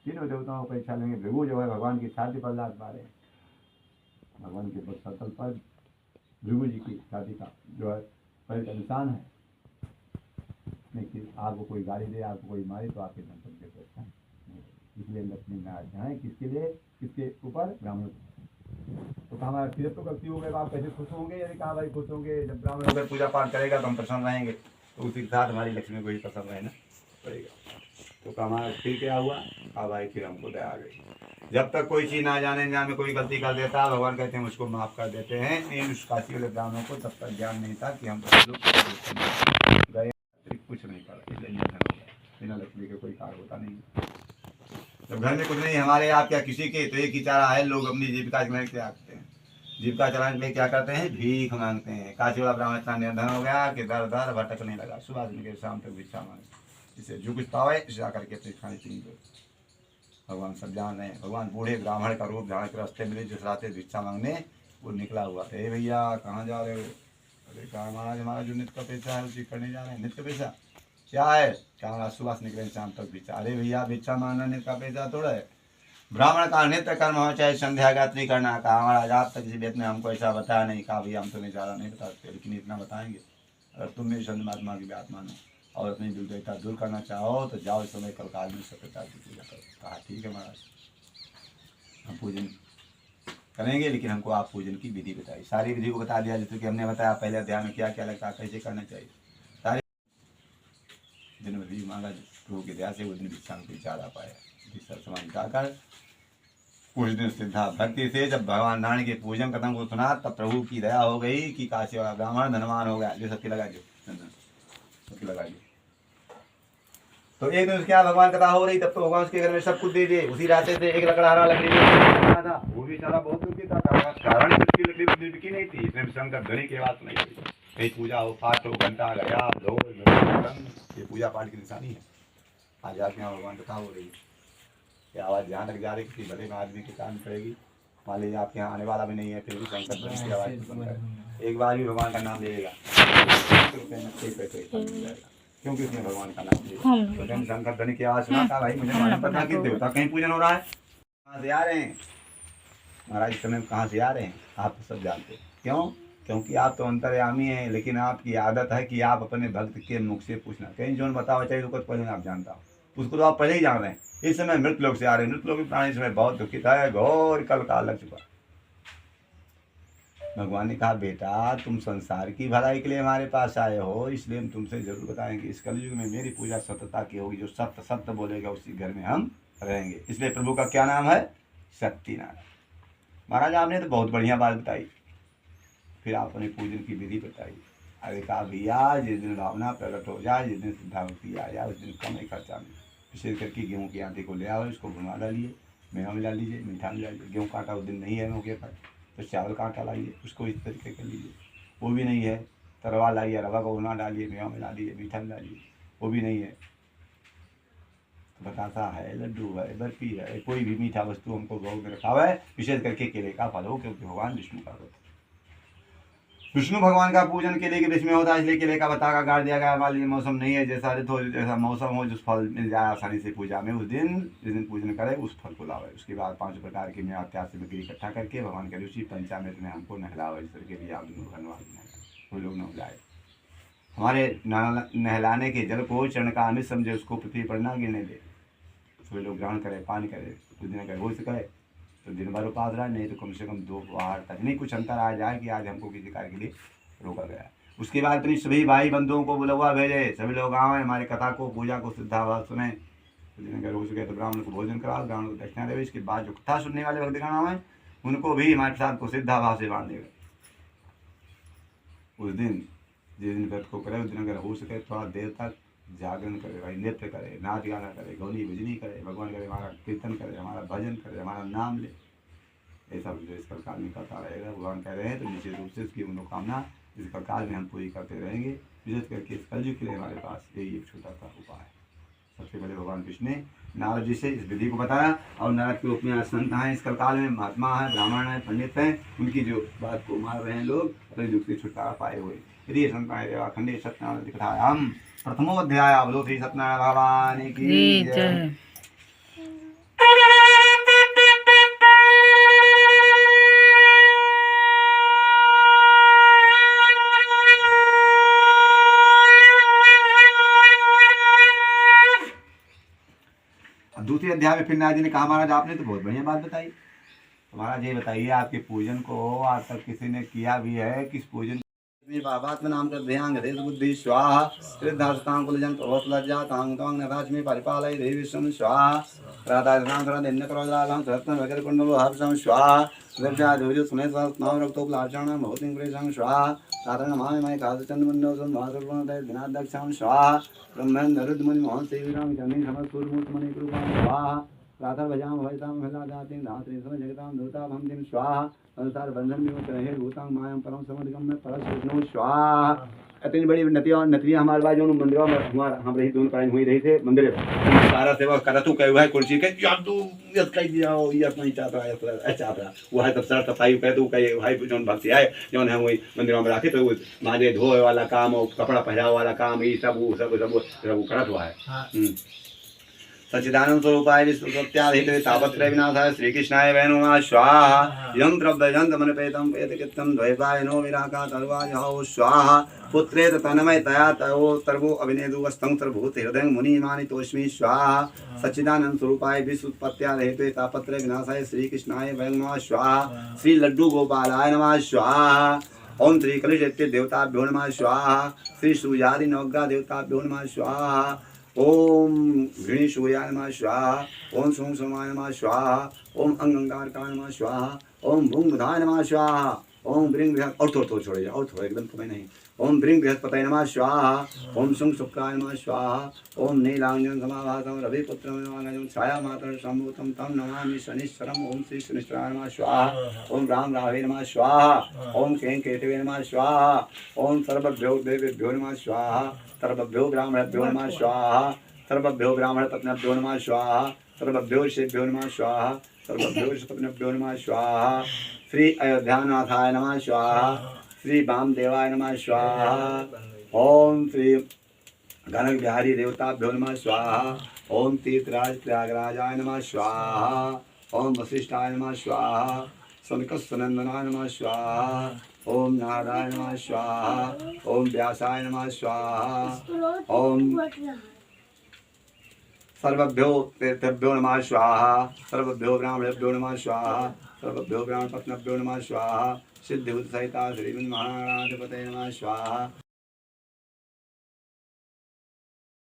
तीनों देवताओं को परीक्षा लेंगे। भृगु जो है भगवान की छाती पर लात मारे, भगवान के सतल पर भृगु जी की छाती का जो है पैर का निशान है। लेकिन आपको कोई गाली दे, आपको कोई मारे तो आपके धन के अच्छा नहीं। इसलिए लक्ष्मी नारायण चाहें किसके लिए, किसके ऊपर, ब्राह्मण। तो कहा हमारा तीर्थ तो गलती हो गई, आप कैसे खुश होंगे? यदि कहा भाई खुश होंगे, जब ब्राह्मण अगर पूजा पाठ करेगा तो हम प्रसन्न रहेंगे, तो उसी के साथ हमारी लक्ष्मी को ही प्रसन्न रहना पड़ेगा। तो कहा हमारा फिर क्या हुआ? कहा भाई फिर हमको दया आ गई। जब तक कोई चीज़ ना जाने में कोई गलती कर देता, भगवान कहते हैं उसको माफ़ कर देते हैं। इन उस काशी वाले ब्राह्मणों को तब तक ज्ञान नहीं था कि हम गए कुछ नहीं करा, इसलिए निधन हो गया। बिना लक्ष्मी के कोई कार्य होता नहीं। जब घर में कुछ नहीं हमारे आप क्या किसी के, तो एक ही चारा है, लोग अपनी जीविका चलाने के आते हैं, जीविका चलाने के लिए क्या करते हैं? भीख मांगते हैं। काशी वाला ब्राह्मण इतना निर्धन हो गया कि दर दर भटकने लगा, सुबह से लेकर शाम तक भिक्षा मांगे। इसे जो कुछ पावे इसे आकर के अपने खाने पीने दो। भगवान सब जान रहे हैं। भगवान बूढ़े ब्राह्मण का रूप धारण कर रास्ते मिले, जिस रास्ते भिक्षा मांगने वो निकला हुआ था। भैया कहाँ जा रहे हो? अरे कहा महाराज हमारा जो नित्य का पैसा है उसी करने जा रहे हैं। नित्य पैसा क्या है? क्या हमारा सुबह से निकले शाम तक भिक्षा। अरे भैया भिक्षा मांगना नित्य का पैसा थोड़ा है। ब्राह्मण का नित्य कर्म हो चाहे संध्या गात्री करना। कहा महाराज आप तक किसी वेद में हमको ऐसा बताया नहीं। कहा भैया हम तुम्हें ज़्यादा नहीं बताते, लेकिन इतना बताएंगे, अगर तुम मेरी संत महात्मा की बात मानो और अपनी दुर्दैता दूर करना चाहो तो जाओ इस समय कल काल में सत्यता की पूजा करो। कहा ठीक है महाराज, हम पूजन करेंगे, लेकिन हमको आप पूजन की विधि बताइए। सारी विधि को बता दिया, जैसे कि हमने बताया पहले अध्याय में क्या क्या लगता है, कैसे करना चाहिए। सारे दिन में भी मांगा, प्रभु की दया से उस दिन भिक्षा में ज़्यादा पाया। सब समाज जाकर उस दिन सिद्धा भक्ति से जब भगवान नारायण के पूजन कथन को सुना, तब प्रभु की दया हो गई कि काशी वाला ब्राह्मण धनवान हो गया। जो सबकी लगा दो, सबकी लगा दी। तो एक दिन क्या भगवान कथा हो रही, तब तो भगवान उसके घर में सब कुछ दे दिए। उसी रास्ते से एक लकड़हारा लकड़ी था, वो भी सारा बहुत दुखी था। कारण उसकी लकड़ी बिकी नहीं थी। इसमें शंकर ध्वनि की आवाज नहीं हुई। कहीं पूजा हो, पाठ हो, घंटा गया, ढोल, ये पूजा पाठ की निशानी है। आज जाके यहाँ भगवान कथा हो रही है, ये आवाज़ जहाँ तक जा रही, किसी भले में आदमी के कान पड़ेगी। मान लीजिए आपके यहाँ आने वाला भी नहीं है, फिर भी शंकर ध्वनि की आवाज़ सुन कर एक बार भी भगवान का नाम लेगा, क्योंकि उसने भगवान का नाम लिया। तो शंकर ध्वनि की आवाज़ सुना था, भाई मुझे मालूम पता कि देवता कहीं पूजन हो रहा है। कहाँ से आ रहे हैं महाराज? इस समय कहाँ से आ रहे हैं आप तो सब जानते हैं। क्यों? क्योंकि आप तो अंतर्यामी हैं, लेकिन आपकी आदत है कि आप अपने भक्त के मुख से पूछना। कहीं जो बताओ चाहिए उसको पहले आप जानता हो, उसको तो आप पहले ही जान रहे हैं। इस समय मृत लोग से आ रहे हैं। मृत लोग भी प्राणी समय बहुत दुखित है, घोर कल काल लग चुका। भगवान ने कहा बेटा तुम संसार की भलाई के लिए हमारे पास आए हो, इसलिए हम तुमसे जरूर बताएंगे। इस कलयुग में मेरी पूजा सत्यता की होगी। जो सत्य सत्य बोलेगा उसी घर में हम रहेंगे। इसलिए प्रभु का क्या नाम है? सत्यनारायण। महाराज आपने तो बहुत बढ़िया बात बताई, फिर आपने पूजन की विधि बताई। अरे कहा भैया जिस दिन भावना प्रकट हो जाए, जिस दिन सिद्धावती आ जाए, उस दिन कम ही खर्चा में विशेष करके गेहूँ के आटे को ले आओ, इसको भुना डालिए, मेवा मिला लीजिए, मीठा मिला लीजिए। गेहूँ का आटा उस दिन नहीं है मौके पर, तो चावल का आटा लाइए, उसको इस तरीके कर लीजिए। वो भी नहीं है तो रवा लाइए, रवा को भुना डालिए, मेवा मिला लीजिए, मीठा मिला लीजिए। वो भी नहीं है तो बतासा है, लड्डू है, बर्फी है, कोई भी मीठा वस्तु हमको भोग में रखा हुआ है। विशेष करके केले का फल हो, क्योंकि भगवान विष्णु का होता है। विष्णु भगवान का पूजन केले के बीच में होता है, इसलिए केले का बताका गाड़ दिया गया। मान लीजिए मौसम नहीं है, जैसा ऋतु हो, जैसा मौसम हो, जिस फल मिल जाए आसानी से पूजा में, उस दिन जिस दिन पूजन करे उस फल को लावे। उसके बाद 5 प्रकार की मेवा त्याग से बिक्री इकट्ठा करके भगवान के ऋषि पंचामृत में हमको नहलावे। इस तरह के लिए आप वो लोग नहलाए। हमारे नहलाने के जल को चरण का अमित समझे, उसको पृथ्वी पर ना गिरने दे। वे लोग ग्रहण करे, पान करे, कुछ दिन अगर हो सके तो दिन भर उपास रहा, नहीं तो कम से कम 2 बार तक नहीं, कुछ अंतर आ जाए कि आज हमको किसी कार्य के लिए रोका गया। उसके बाद अपनी सभी भाई बंधुओं को बुलवा भेजे, सभी लोग आए हमारी कथा को, पूजा को श्रद्धाभाव सुने। कुछ दिन अगर हो सके तो ब्राह्मण को भोजन कराओ, ब्राह्मण को दक्षिणा देवे। इसके बाद जो कथा सुनने वाले भक्तगण हैं उनको भी हमारे साथ को श्रद्धाभाव से बांध देगा। उस दिन जिस दिन व्रत को करे, उस दिन अगर हो सके थोड़ा देर तक जागरण करे, भाई नृत्य करे, नाच गाना करे, गौनी भजनी करे, भगवान करे, हमारा कीर्तन करे, हमारा भजन करे, हमारा नाम ले। ऐसा जो इस प्रकार में करता रहेगा। भगवान कह रहे हैं तो निश्चित रूप से उसकी मनोकामना इस प्रकार में हम पूरी करते रहेंगे। विशेष करके इस कलयुग के लिए हमारे पास यही एक छोटा सा उपाय है। सबसे पहले भगवान विष्णु ने नारद जी से इस विधि को बताया, और नारद के रूप में संत हैं, इस काल में महात्मा है, ब्राह्मण है, पंडित हैं, उनकी जो बात को मान रहे हैं लोग, अपने दुख से छुटकारा पाए हुए। यदि संताय देवाखंडे सत्यनारायण दिखायाम प्रथमोध्याय अवधूत श्री सत्यनारायण भगवान की जय। अब दूसरे अध्याय में फिर नारद जी ने कहा महाराज आपने तो बहुत बढ़िया बात बताई। तो महाराज ये बताइए आपके पूजन को आज तक किसी ने किया भी है? किस पूजन बाबात्म नाम कर ध्यान गते बुद्धि स्वाहा सिद्धार्थां कुलजन प्रभवत लज्जा तां तां नराज में परिपालय देवी विष्णु स्वाहा राधा राम करा दिन करो राम रत्न वगैरह कुंडलो हर्षं स्वाहा द्रव्या धूर्य सुने स्नान रक्तोपलार्चन भौतिक प्रेषं स्वाहा साधारण माय माय काज चंद्रमंडल संवासुर्वण दय दिनादक्षां स्वाहा ब्रह्मन नरुद्मनि मोहन सेविराम चंद्र समस्तुर मूर्तमणि कृपां स्वाहा राधा भजाम भजताम भला जाति धात्री सम जगताम धूता भंतिम स्वाहा अनुसार बंधन में रहे भूतांग मायम परम समदगम में परस विष्णु स्वाहा। इतनी बड़ी नतिया हमारे पास जो मंदिरों में हमारा हम रही दोनों प्राण हुई रही थे मंदिर सारा सेवा करा तू कहे हुआ है कुर्सी के जादू यत कह दिया हो यत नहीं चाहता है अच्छा आपरा वो है तब सर सफाई कह तू कहे भाई जोन भक्ति आए जोन है वही मंदिरों में रखे तो माजे धोए वाला काम और कपड़ा पहनावे वाला काम ये सब करत हुआ है। सच्चिदानंद स्वरूपाय विश्वसत्याधिपते तापत्रय विनाशाय श्री कृष्णाय वै नमः स्वाहा यं द्रव्यजंत मनपेतं पेतकृतं द्वैपायनो विराका तर्वाजहौ स्वाहा पुत्रेत तन्मय तया तयो सर्वो अभिनेदुवस्तं सर्वभूत हृदयं मुनिमानितोऽस्मि स्वाहा सच्चिदानंद स्वरूपाय विश्वोत्पत्त्याधिपते तापत्रय विनाशाय श्री कृष्णाय वै नमः स्वाहा श्री लड्डू गोपालाय नमः स्वाहा ओम श्री कलशेत्य देवताभ्यो नमः स्वाहा श्री सूर्यादि नवग्रह देवताभ्यो नमः स्वाहा ओम गणेशोयाय नमः स्वाहा ओम सोम सोमाय नमः स्वाहा ओम अंगारकाय नमः स्वाहा ओम भूम बुधाय नमः स्वाहा ओम ब्रिंग बृहत् और थोड़ा छोड़िए और थोड़ा एकदम तुम्हें नहीं ओम ब्रिंग बृहस्पतये नमः स्वाहा ओम शुंग शुक्राय नमः स्वाहा ओम नीलांजन समाभासं रविपुत्रं नमामि छाया मातर संभूतं तं नमामि शनिश्चरम् ओम श्री शनिश्चराय नमः स्वाहा ओम राम रावे नमः स्वाहा ओम कें केतवे नमः स्वाहा ओम सर्वभ्यो देवेभ्यो नमः स्वाहा सर्वभ्यो ब्राह्मणभ्यो नमः स्वाहा सर्वभ्यो ब्राह्मणपत्न्यभ्यो नमः स्वाहा सर्वभ्यो ऋषिभ्यो नमः स्वाहा सर्वभ्यो ऋषिपत्न्यभ्यो नमः स्वाहा श्री अयोध्यानाथाय नमः स्वाहा श्री वामदेवाय नमः स्वाहा ओम श्री गणक बिहारी देवताभ्यो नमः स्वाहा ओम तीर्थराज प्रयागराजाय नमः स्वाहा ओम वशिष्ठाय नमः स्वाहा सनकसनंदनाय नमः स्वाहा ओम नारायण नमः स्वाहा ओम व्यासाय नमः स्वाहा ओम सर्वभ्यो तीर्थभ्यो नमः स्वाहा सर्वभ्यो ब्राह्मणेभ्यो नमः स्वाहा सर्वभ्यो ब्राह्मणपत्न्यभ्यो नमः स्वाहा सिद्धिबुद्ध सहिता श्रीमन्महागणाधिपतये नमः स्वाहा